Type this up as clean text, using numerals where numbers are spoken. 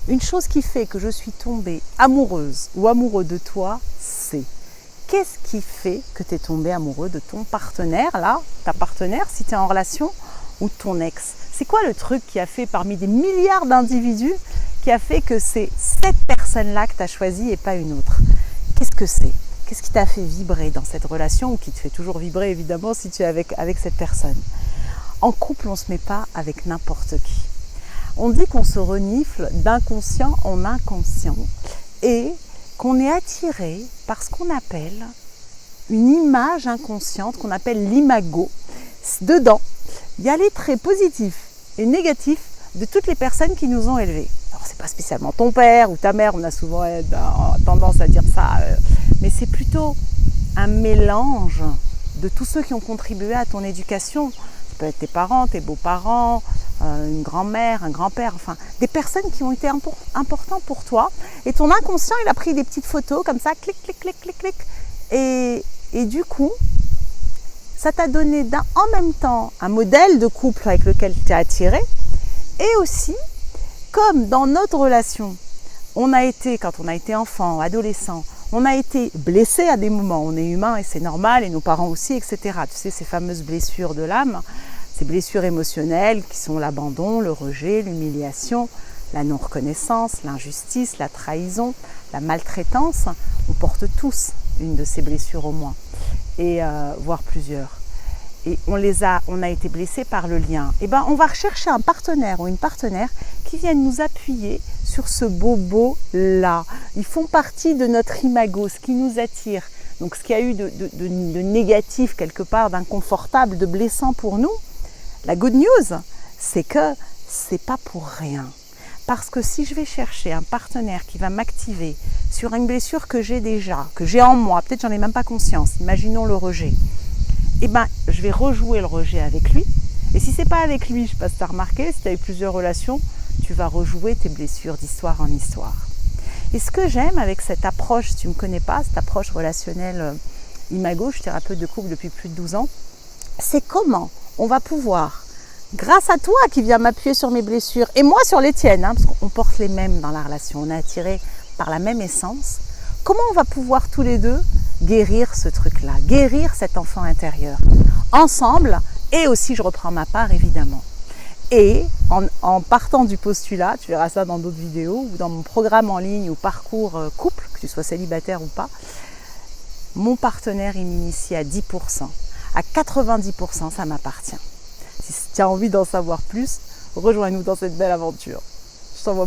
Une chose qui fait que je suis tombée amoureuse ou amoureux de toi, c'est qu'est-ce qui fait que tu es tombé amoureux de ton partenaire, là, ta partenaire, si tu es en relation, ou de ton ex? C'est quoi le truc qui a fait, parmi des milliards d'individus, qui a fait que c'est cette personne-là que tu as choisie et pas une autre? Qu'est-ce que c'est? Qu'est-ce qui t'a fait vibrer dans cette relation, ou qui te fait toujours vibrer, évidemment, si tu es avec cette personne? En couple, on ne se met pas avec n'importe qui. On dit qu'on se renifle d'inconscient en inconscient et qu'on est attiré par ce qu'on appelle une image inconsciente, qu'on appelle l'imago. Dedans, il y a les traits positifs et négatifs de toutes les personnes qui nous ont élevés. Alors, c'est pas spécialement ton père ou ta mère, on a souvent tendance à dire ça, mais c'est plutôt un mélange de tous ceux qui ont contribué à ton éducation. Ça peut être tes parents, tes beaux-parents, une grand-mère, un grand-père, enfin des personnes qui ont été importantes pour toi. Et ton inconscient, il a pris des petites photos comme ça, clic, clic, clic, clic, clic. Et du coup, ça t'a donné en même temps un modèle de couple avec lequel tu es attiré. Et aussi, comme dans notre relation, quand on a été enfant, adolescent, on a été blessé à des moments, on est humain et c'est normal, et nos parents aussi, etc. Tu sais, ces fameuses blessures de l'âme, ces blessures émotionnelles qui sont l'abandon, le rejet, l'humiliation, la non-reconnaissance, l'injustice, la trahison, la maltraitance. On porte tous une de ces blessures au moins, et voire plusieurs. Et on a été blessés par le lien. Et ben, on va rechercher un partenaire ou une partenaire qui vienne nous appuyer sur ce bobo-là. Ils font partie de notre imago, ce qui nous attire. Donc ce qu'il y a eu de négatif quelque part, d'inconfortable, de blessant pour nous, la good news, c'est que c'est pas pour rien. Parce que si je vais chercher un partenaire qui va m'activer sur une blessure que j'ai déjà, que j'ai en moi, peut-être j'en ai même pas conscience, imaginons le rejet, eh ben, je vais rejouer le rejet avec lui. Et si c'est pas avec lui, je sais pas si tu as remarqué, si tu as eu plusieurs relations, tu vas rejouer tes blessures d'histoire en histoire. Et ce que j'aime avec cette approche, si tu ne me connais pas, cette approche relationnelle imago, je suis thérapeute de couple depuis plus de 12 ans, c'est comment on va pouvoir, grâce à toi qui viens m'appuyer sur mes blessures, et moi sur les tiennes, parce qu'on porte les mêmes dans la relation, on est attirés par la même essence, comment on va pouvoir tous les deux guérir ce truc-là, guérir cet enfant intérieur, ensemble, et aussi je reprends ma part évidemment. Et en partant du postulat, tu verras ça dans d'autres vidéos, ou dans mon programme en ligne ou parcours couple, que tu sois célibataire ou pas, mon partenaire il m'initie à 10%. À 90%, ça m'appartient. Si tu as envie d'en savoir plus, rejoins-nous dans cette belle aventure. Je t'envoie